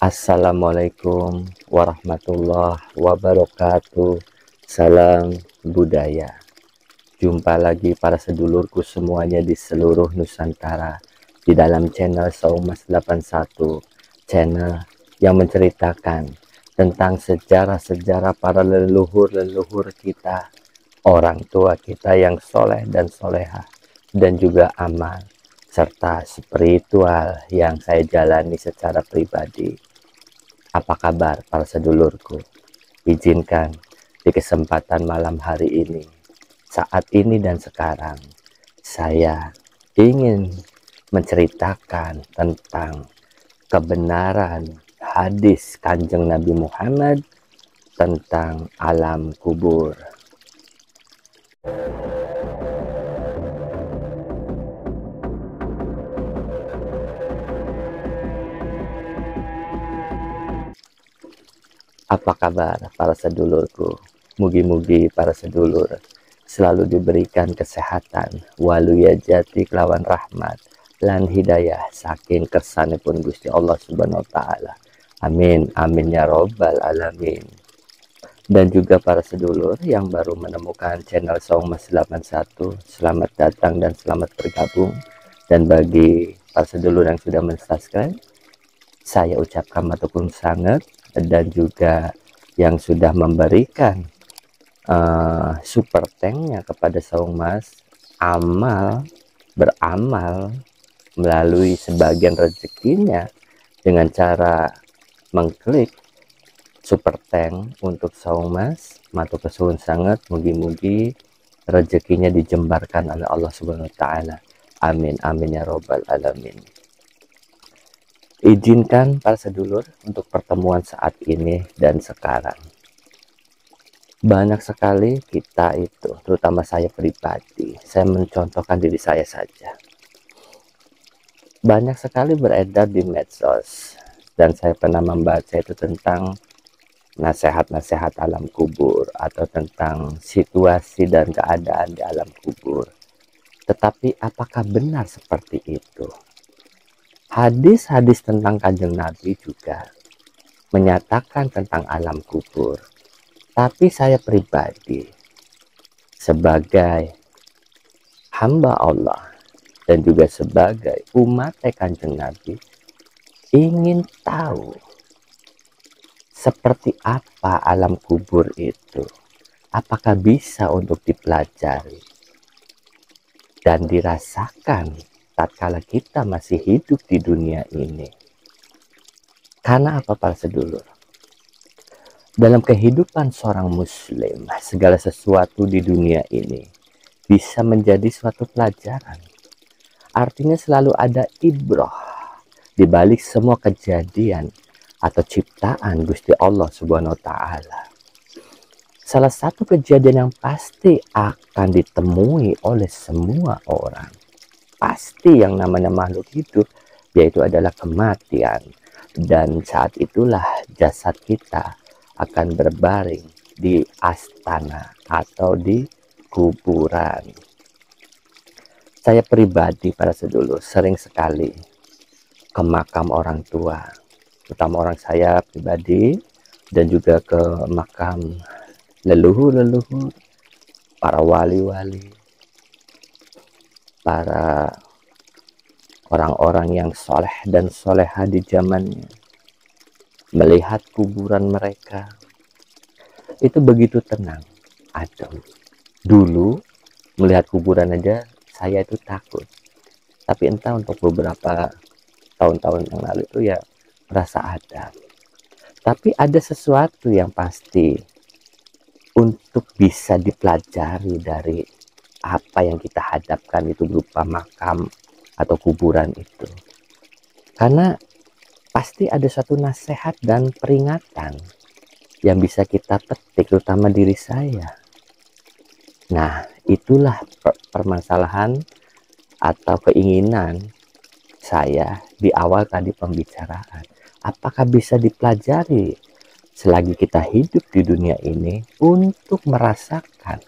Assalamualaikum warahmatullahi wabarakatuh. Salam budaya. Jumpa lagi para sedulurku semuanya di seluruh Nusantara di dalam channel Saumas 81, channel yang menceritakan tentang sejarah-sejarah para leluhur-leluhur kita, orang tua kita yang soleh dan soleha, dan juga amal serta spiritual yang saya jalani secara pribadi. Apa kabar para sedulurku? Izinkan di kesempatan malam hari ini, saat ini dan sekarang, saya ingin menceritakan tentang kebenaran hadis Kanjeng Nabi Muhammad tentang alam kubur. Apa kabar para sedulurku? Mugi-mugi para sedulur selalu diberikan kesehatan, waluya jati kelawan rahmat lan hidayah saking kersanipun Gusti Allah Subhanahu wa taala. Amin amin ya robbal alamin. Dan juga para sedulur yang baru menemukan channel Saumas 81, selamat datang dan selamat bergabung. Dan bagi para sedulur yang sudah mensubscribe, saya ucapkan matur sangat. Dan juga yang sudah memberikan super tanknya kepada Saumas, beramal melalui sebagian rezekinya dengan cara mengklik super tank untuk Saumas. Matur kesuwun sangat, mugi-mugi rezekinya dijembarkan oleh Allah Subhanahu wa taala. Amin amin ya robbal alamin. Izinkan para sedulur untuk pertemuan saat ini dan sekarang. Banyak sekali kita itu, terutama saya pribadi, saya mencontohkan diri saya saja. Banyak sekali beredar di medsos, dan saya pernah membaca itu tentang nasihat-nasihat alam kubur, atau tentang situasi dan keadaan di alam kubur. Tetapi apakah benar seperti itu? Hadis-hadis tentang Kanjeng Nabi juga menyatakan tentang alam kubur. Tapi saya pribadi sebagai hamba Allah dan juga sebagai umat Kanjeng Nabi ingin tahu seperti apa alam kubur itu. Apakah bisa untuk dipelajari dan dirasakan tatkala kita masih hidup di dunia ini. Karena apa para sedulur? Dalam kehidupan seorang muslim, segala sesuatu di dunia ini bisa menjadi suatu pelajaran. Artinya selalu ada ibrah di balik semua kejadian atau ciptaan Gusti Allah Subhanahu wa taala. Salah satu kejadian yang pasti akan ditemui oleh semua orang, pasti yang namanya makhluk hidup, yaitu adalah kematian. Dan saat itulah jasad kita akan berbaring di astana atau di kuburan. Saya pribadi para sedulur sering sekali ke makam orang tua, terutama orang saya pribadi, dan juga ke makam leluhur-leluhur, para wali-wali, para orang-orang yang soleh dan soleha di zamannya. Melihat kuburan mereka itu begitu tenang, adem. Dulu melihat kuburan aja saya itu takut, tapi entah untuk beberapa tahun-tahun yang lalu itu ya merasa adem. Tapi ada sesuatu yang pasti untuk bisa dipelajari dari apa yang kita hadapkan itu berupa makam atau kuburan itu. Karena pasti ada suatu nasihat dan peringatan yang bisa kita petik, terutama diri saya. Nah, itulah permasalahan atau keinginan saya di awal tadi pembicaraan. Apakah bisa dipelajari selagi kita hidup di dunia ini untuk merasakan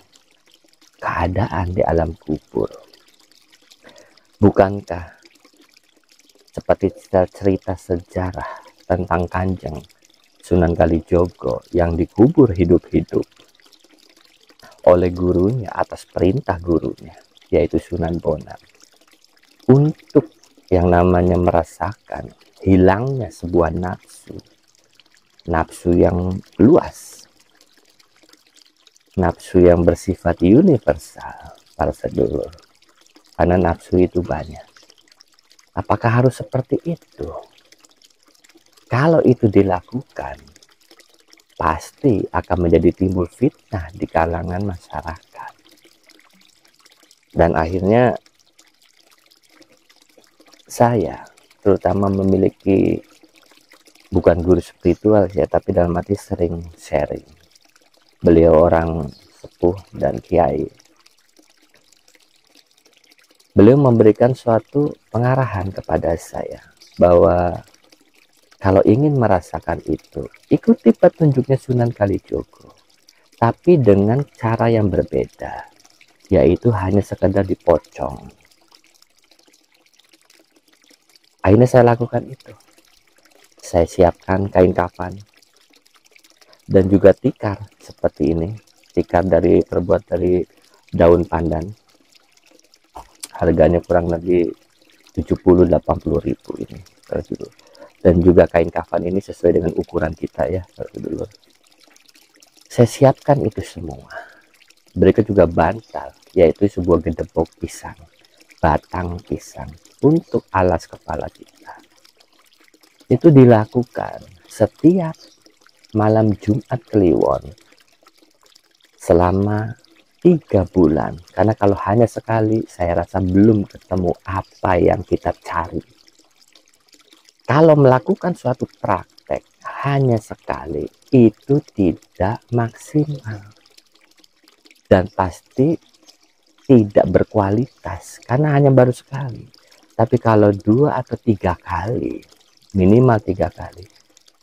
keadaan di alam kubur? Bukankah seperti cerita sejarah tentang Kanjeng Sunan Kalijogo yang dikubur hidup-hidup oleh gurunya atas perintah gurunya, yaitu Sunan Bonang, untuk yang namanya merasakan hilangnya sebuah nafsu yang luas, nafsu yang bersifat universal, para sedulur. Karena nafsu itu banyak. Apakah harus seperti itu? Kalau itu dilakukan, pasti akan menjadi timbul fitnah di kalangan masyarakat. Dan akhirnya saya terutama memiliki, bukan guru spiritual ya, tapi dalam arti sering sharing. Beliau orang sepuh dan kiai. Beliau memberikan suatu pengarahan kepada saya bahwa kalau ingin merasakan itu, ikuti petunjuknya Sunan Kalijogo, tapi dengan cara yang berbeda, yaitu hanya sekedar dipocong. Akhirnya saya lakukan itu. Saya siapkan kain kafan dan juga tikar seperti ini. Tikar terbuat dari daun pandan. Harganya kurang lebih 70-80 ribu ini. Dan juga kain kafan ini sesuai dengan ukuran kita ya. Saya siapkan itu semua. Berikut juga bantal, yaitu sebuah gedebok pisang, batang pisang untuk alas kepala kita. Itu dilakukan setiap malam Jumat Kliwon selama 3 bulan. Karena kalau hanya sekali, saya rasa belum ketemu apa yang kita cari. Kalau melakukan suatu praktek hanya sekali, itu tidak maksimal. Dan pasti tidak berkualitas, karena hanya baru sekali. Tapi kalau 2 atau 3 kali, minimal 3 kali,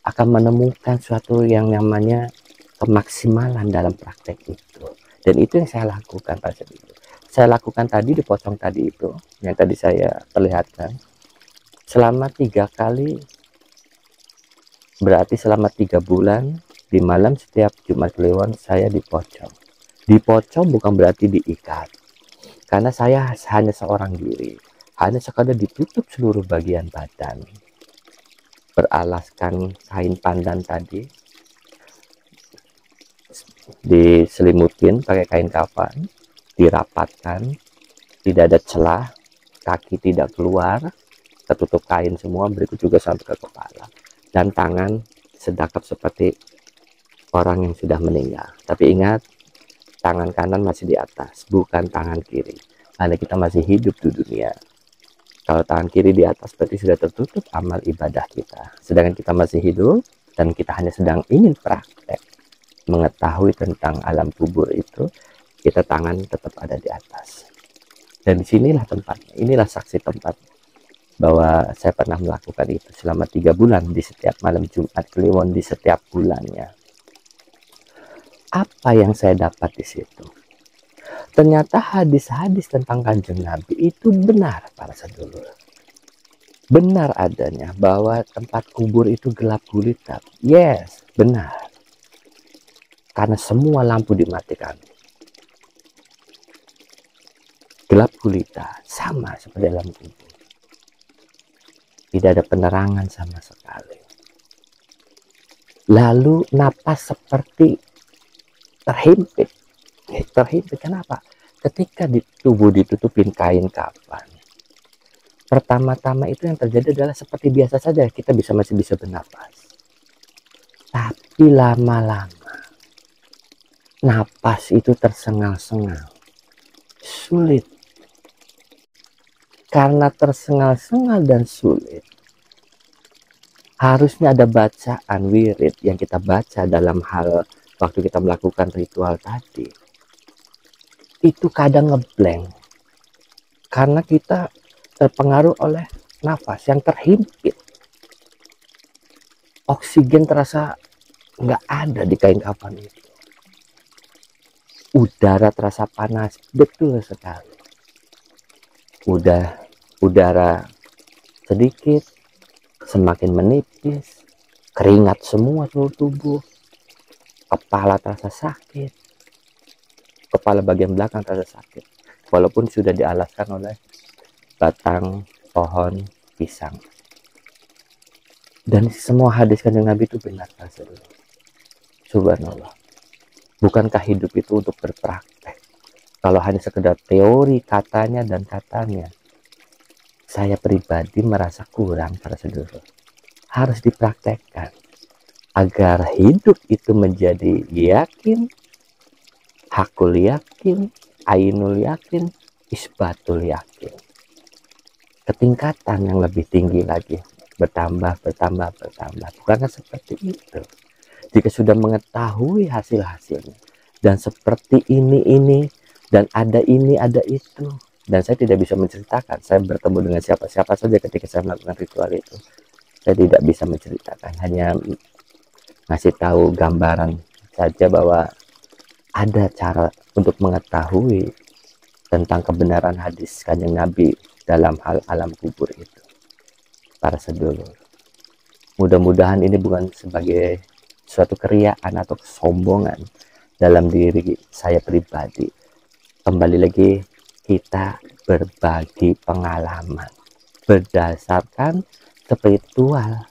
akan menemukan suatu yang namanya kemaksimalan dalam praktek itu. Dan itu yang saya lakukan pada saat itu. Saya lakukan tadi, dipotong tadi itu, yang tadi saya perlihatkan. Selama 3 kali, berarti selama 3 bulan, di malam setiap Jumat Kliwon saya dipocong. Dipocong bukan berarti diikat. Karena saya hanya seorang diri. Hanya sekadar ditutup seluruh bagian badan. Beralaskan kain pandan tadi, diselimutin pakai kain kafan, dirapatkan, tidak ada celah, kaki tidak keluar, tertutup kain semua, berikut juga sampai ke kepala, dan tangan sedekap seperti orang yang sudah meninggal. Tapi ingat, tangan kanan masih di atas, bukan tangan kiri, karena kita masih hidup di dunia. Kalau tangan kiri di atas berarti sudah tertutup amal ibadah kita, sedangkan kita masih hidup dan kita hanya sedang ingin praktek mengetahui tentang alam kubur itu, kita tangan tetap ada di atas. Dan disinilah tempatnya, inilah saksi tempat bahwa saya pernah melakukan itu selama 3 bulan di setiap malam Jumat Kliwon di setiap bulannya. Apa yang saya dapat di situ? Ternyata hadis-hadis tentang Kanjeng Nabi itu benar, para sedulur. Benar adanya bahwa tempat kubur itu gelap gulita. Yes, benar. Karena semua lampu dimatikan. Gelap gulita, sama seperti dalam kubur. Tidak ada penerangan sama sekali. Lalu napas seperti terhimpit. Terhimpit kenapa? Ketika di tubuh ditutupin kain kafan, pertama-tama itu yang terjadi adalah seperti biasa saja, kita masih bisa bernapas. Tapi lama-lama napas itu tersengal-sengal, sulit. Karena tersengal-sengal dan sulit, harusnya ada bacaan wirid yang kita baca dalam hal waktu kita melakukan ritual tadi. Itu kadang ngeblank, karena kita terpengaruh oleh nafas yang terhimpit. Oksigen terasa nggak ada di kain kafan itu. Udara terasa panas, betul sekali. Udara sedikit, semakin menipis, keringat semua seluruh tubuh, kepala terasa sakit, kepala bagian belakang terasa sakit, walaupun sudah dialaskan oleh batang pohon pisang. Dan semua hadis kanjeng Nabi itu benar, subhanallah. Bukankah hidup itu untuk berpraktek? Kalau hanya sekedar teori katanya dan katanya, saya pribadi merasa kurang, para saudara. Harus dipraktekkan agar hidup itu menjadi yakin, hakul yakin, ainul yakin, isbatul yakin. Ketingkatan yang lebih tinggi lagi, bertambah. Bukankah seperti itu? Jika sudah mengetahui hasil-hasilnya, dan seperti ini, dan ada ini, ada itu, dan saya tidak bisa menceritakan, saya bertemu dengan siapa-siapa saja ketika saya melakukan ritual itu, saya tidak bisa menceritakan, hanya ngasih tahu gambaran saja bahwa ada cara untuk mengetahui tentang kebenaran hadis kanjeng Nabi dalam hal alam kubur itu. Para sedulur, mudah-mudahan ini bukan sebagai suatu keriaan atau kesombongan dalam diri saya pribadi. Kembali lagi, kita berbagi pengalaman berdasarkan spiritual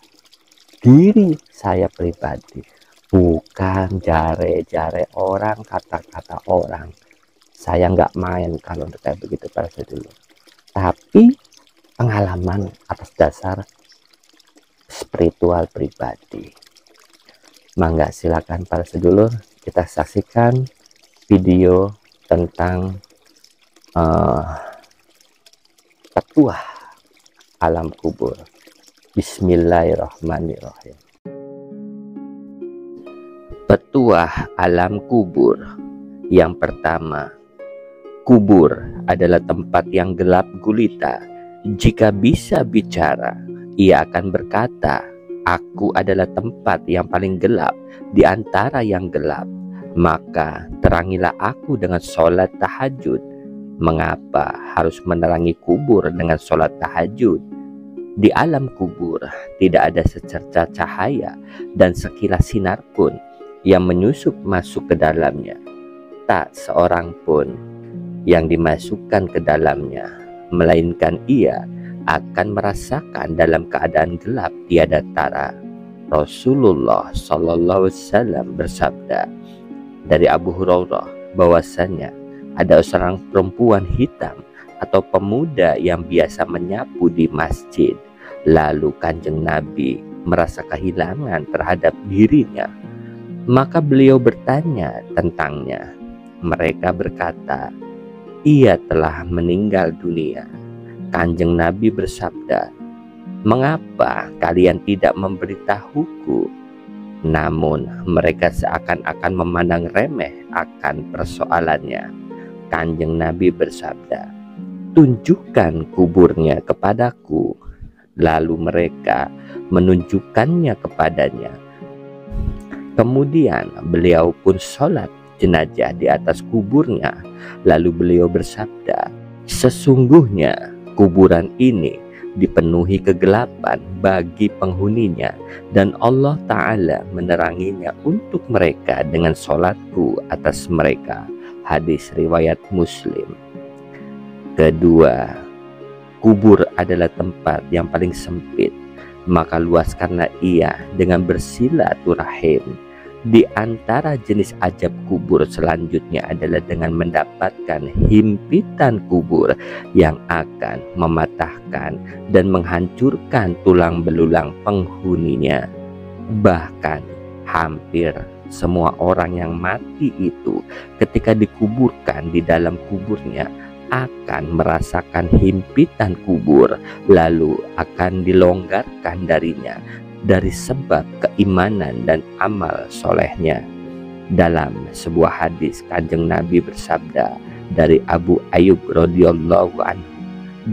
diri saya pribadi, bukan jare-jare orang, kata-kata orang. Saya nggak main kalau untuk kayak begitu, para sedulur, tapi pengalaman atas dasar spiritual pribadi. Mangga silakan para sedulur, kita saksikan video tentang petuah alam kubur. Bismillahirrahmanirrahim. Petuah alam kubur. Yang pertama, kubur adalah tempat yang gelap gulita. Jika bisa bicara, ia akan berkata, "Aku adalah tempat yang paling gelap di antara yang gelap. Maka terangilah aku dengan sholat tahajud." Mengapa harus menerangi kubur dengan sholat tahajud? Di alam kubur tidak ada secerca cahaya dan sekilas sinar pun yang menyusup masuk ke dalamnya. Tak seorang pun yang dimasukkan ke dalamnya, melainkan ia akan merasakan dalam keadaan gelap tiada tara. Rasulullah Shallallahu Alaihi Wasallam bersabda dari Abu Hurairah bahwasanya ada seorang perempuan hitam atau pemuda yang biasa menyapu di masjid. Lalu kanjeng Nabi merasa kehilangan terhadap dirinya, maka beliau bertanya tentangnya. Mereka berkata, "Ia telah meninggal dunia." Kanjeng Nabi bersabda, "Mengapa kalian tidak memberitahuku?" Namun mereka seakan-akan memandang remeh akan persoalannya. Kanjeng Nabi bersabda, "Tunjukkan kuburnya kepadaku." Lalu mereka menunjukkannya kepadanya. Kemudian beliau pun sholat jenazah di atas kuburnya. Lalu beliau bersabda, "Sesungguhnya kuburan ini dipenuhi kegelapan bagi penghuninya, dan Allah Ta'ala meneranginya untuk mereka dengan sholatku atas mereka." Hadis riwayat Muslim. Kedua, kubur adalah tempat yang paling sempit, maka luaskanlah ia dengan bersilaturahim. Di antara jenis ajab kubur selanjutnya adalah dengan mendapatkan himpitan kubur yang akan mematahkan dan menghancurkan tulang belulang penghuninya. Bahkan hampir semua orang yang mati itu ketika dikuburkan di dalam kuburnya akan merasakan himpitan kubur, lalu akan dilonggarkan darinya dari sebab keimanan dan amal solehnya. Dalam sebuah hadis kanjeng Nabi bersabda dari Abu Ayyub radhiyallahu anhu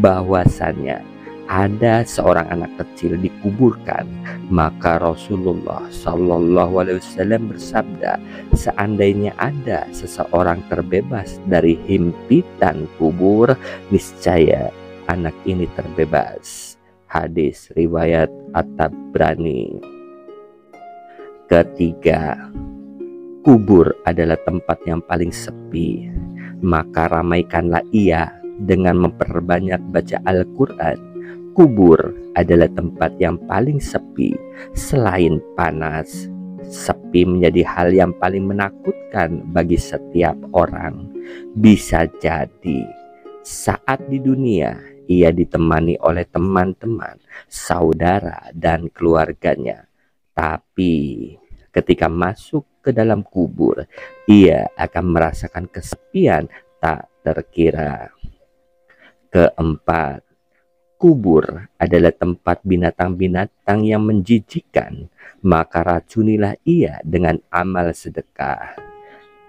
bahwasannya ada seorang anak kecil dikuburkan, maka Rasulullah Shallallahu Alaihi Wasallam bersabda, seandainya ada seseorang terbebas dari himpitan kubur, niscaya anak ini terbebas. Hadis riwayat At-Tabrani. Ketiga, kubur adalah tempat yang paling sepi, maka ramaikanlah ia dengan memperbanyak baca Al-Quran. Kubur adalah tempat yang paling sepi. Selain panas, sepi menjadi hal yang paling menakutkan bagi setiap orang. Bisa jadi saat di dunia ia ditemani oleh teman-teman, saudara, dan keluarganya. Tapi ketika masuk ke dalam kubur, ia akan merasakan kesepian tak terkira. Keempat, kubur adalah tempat binatang-binatang yang menjijikkan, maka racunilah ia dengan amal sedekah.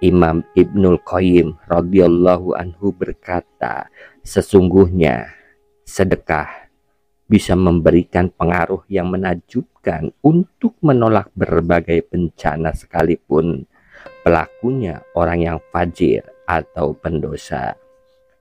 Imam Ibnul Qayyim radhiyallahu anhu berkata, sesungguhnya sedekah bisa memberikan pengaruh yang menakjubkan untuk menolak berbagai bencana sekalipun pelakunya orang yang fajir atau pendosa,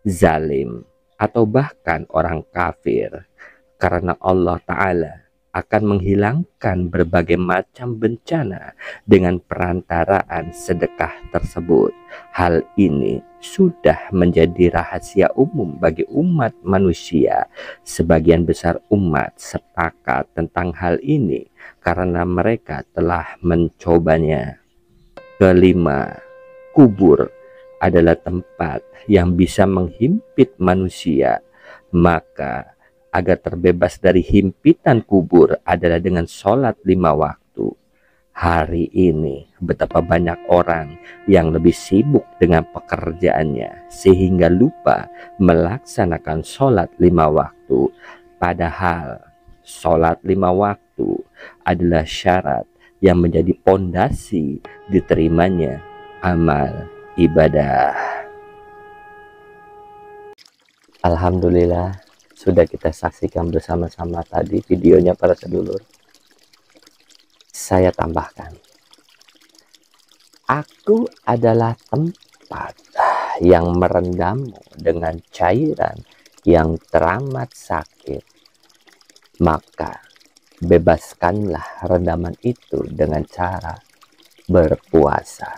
zalim, atau bahkan orang kafir, karena Allah Ta'ala akan menghilangkan berbagai macam bencana dengan perantaraan sedekah tersebut. Hal ini sudah menjadi rahasia umum bagi umat manusia. Sebagian besar umat sepakat tentang hal ini karena mereka telah mencobanya. Kelima, kubur adalah tempat yang bisa menghimpit manusia, maka agar terbebas dari himpitan kubur adalah dengan sholat 5 waktu. Hari ini betapa banyak orang yang lebih sibuk dengan pekerjaannya sehingga lupa melaksanakan sholat 5 waktu. Padahal sholat 5 waktu adalah syarat yang menjadi pondasi diterimanya amal ibadah. Alhamdulillah, sudah kita saksikan bersama-sama tadi videonya para sedulur. Saya tambahkan, aku adalah tempat yang merendammu dengan cairan yang teramat sakit. Maka bebaskanlah rendaman itu dengan cara berpuasa.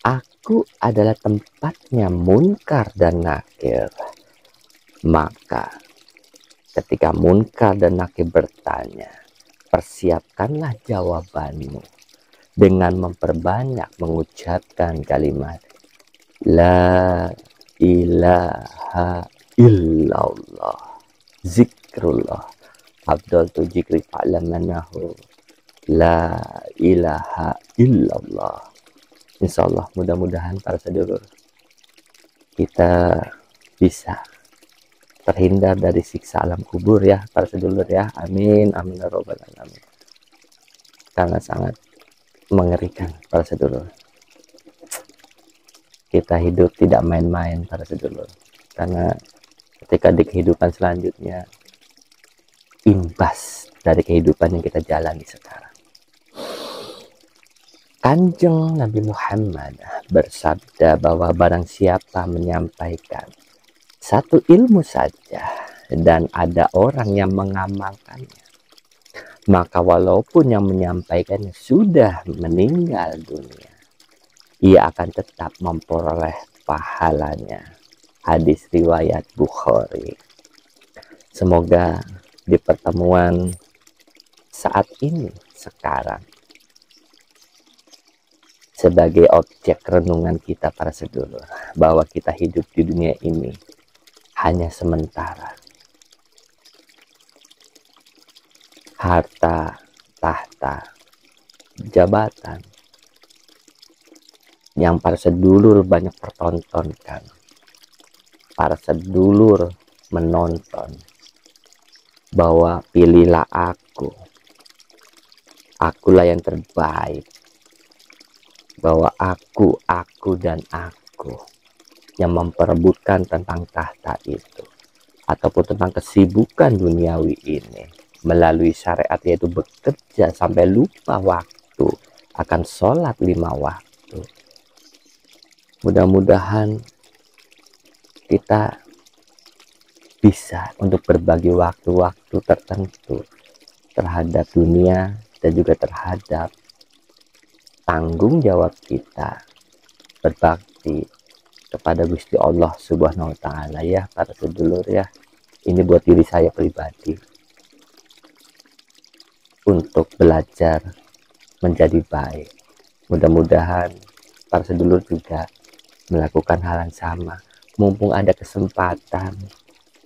Aku adalah tempatnya munkar dan nakir. Maka ketika munkar dan nakir bertanya, persiapkanlah jawabanmu dengan memperbanyak mengucapkan kalimat La ilaha illallah. Zikrullah Abdul tu jikri fa'lamanahu La ilaha illallah. Insyaallah, mudah-mudahan para sedulur kita bisa terhindar dari siksa alam kubur ya para sedulur ya. Amin amin ya robbal alamin. Karena sangat mengerikan para sedulur. Kita hidup tidak main-main para sedulur. Karena ketika di kehidupan selanjutnya imbas dari kehidupan yang kita jalani sekarang. Kanjeng Nabi Muhammad bersabda bahwa barang siapa menyampaikan satu ilmu saja dan ada orang yang mengamalkannya, maka walaupun yang menyampaikannya sudah meninggal dunia, ia akan tetap memperoleh pahalanya. Hadis riwayat Bukhari. Semoga di pertemuan saat ini sekarang sebagai objek renungan kita para sedulur, bahwa kita hidup di dunia ini hanya sementara. Harta, tahta, jabatan yang para sedulur banyak pertontonkan, para sedulur menonton bahwa pilihlah akulah yang terbaik, bahwa aku dan aku yang memperebutkan tentang tahta itu, ataupun tentang kesibukan duniawi ini melalui syariat, yaitu bekerja sampai lupa waktu akan sholat 5 waktu. Mudah-mudahan kita bisa untuk berbagi waktu-waktu tertentu terhadap dunia dan juga terhadap tanggung jawab kita berbakti kepada Gusti Allah Subhanahu wa Ta'ala, ya para sedulur ya. Ini buat diri saya pribadi, untuk belajar menjadi baik. Mudah-mudahan para sedulur juga melakukan hal yang sama. Mumpung ada kesempatan,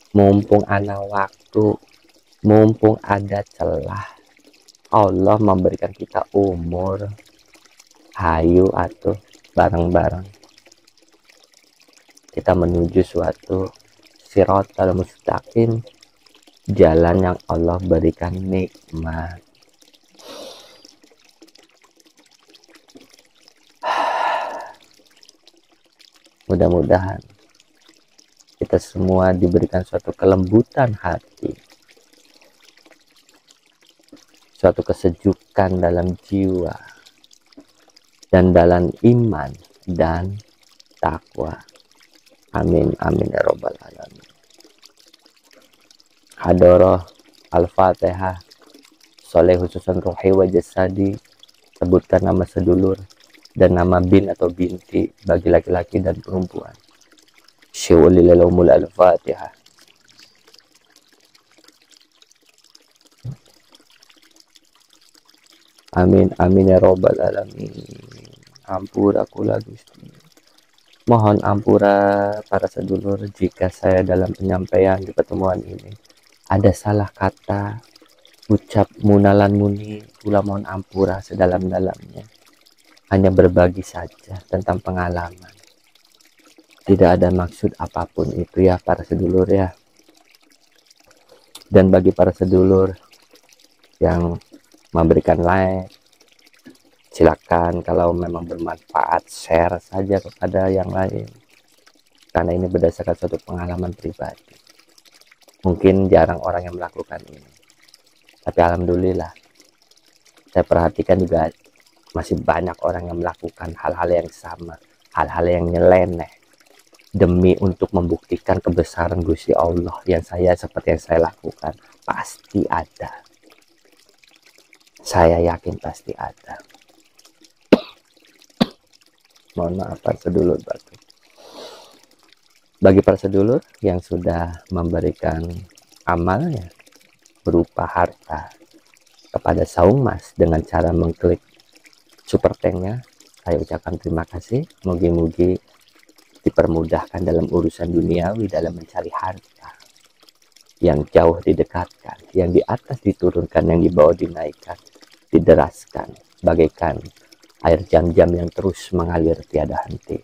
mumpung ada waktu, mumpung ada celah, Allah memberikan kita umur, hayu atau bareng-bareng kita menuju suatu siratal mustaqim, jalan yang Allah berikan nikmat. Mudah-mudahan kita semua diberikan suatu kelembutan hati, suatu kesejukan dalam jiwa, dan dalam iman dan takwa. Amin amin ya robbal alamin. Hadoroh Al-Fatihah. Soleh khususan rohi wa jasadi. Sebutkan nama sedulur dan nama bin atau binti bagi laki-laki dan perempuan. Syawalilalaumul Al-Fatihah. Amin amin ya robbal alamin. Ampura kula Gusti. Mohon ampura para sedulur jika saya dalam penyampaian di pertemuan ini ada salah kata, ucap munalan muni, kula mohon ampura sedalam-dalamnya. Hanya berbagi saja tentang pengalaman. Tidak ada maksud apapun itu ya para sedulur ya. Dan bagi para sedulur yang memberikan like, silakan kalau memang bermanfaat share saja kepada yang lain, karena ini berdasarkan suatu pengalaman pribadi. Mungkin jarang orang yang melakukan ini, tapi alhamdulillah saya perhatikan juga masih banyak orang yang melakukan hal-hal yang sama, hal-hal yang nyeleneh demi untuk membuktikan kebesaran Gusti Allah. Yang saya seperti yang saya lakukan pasti ada, saya yakin pasti ada. Mohon maaf para sedulur batuk. Bagi para sedulur yang sudah memberikan amalnya berupa harta kepada Saung Mas dengan cara mengklik super thanknya, saya ucapkan terima kasih. Mugi-mugi dipermudahkan dalam urusan duniawi, dalam mencari harta. Yang jauh didekatkan, yang di atas diturunkan, yang di bawah dinaikkan, dideraskan bagaikan air jam-jam yang terus mengalir tiada henti.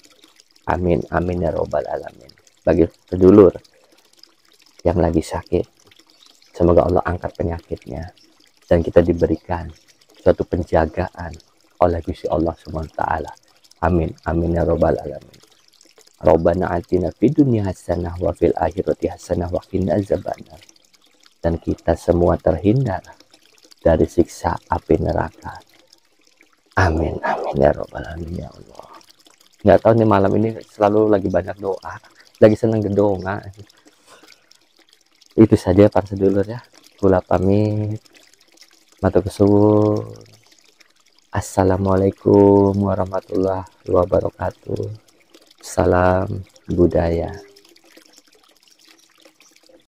Amin amin ya robbal alamin. Bagi sedulur yang lagi sakit, semoga Allah angkat penyakitnya dan kita diberikan suatu penjagaan oleh Gusti Allah Subhanahu wa Ta'ala. Amin amin ya robbal alamin. Rabbana atina fid dunya hasanah wa fil akhirati hasanah wa qina azabannar. Dan kita semua terhindar dari siksa api neraka. Amin amin ya robbal alamin ya Allah. Nggak tahu nih malam ini selalu lagi banyak doa, lagi seneng gedonga. Itu saja para sedulur ya. Kula pamit. Matur suwun. Assalamualaikum warahmatullahi wabarakatuh. Salam budaya.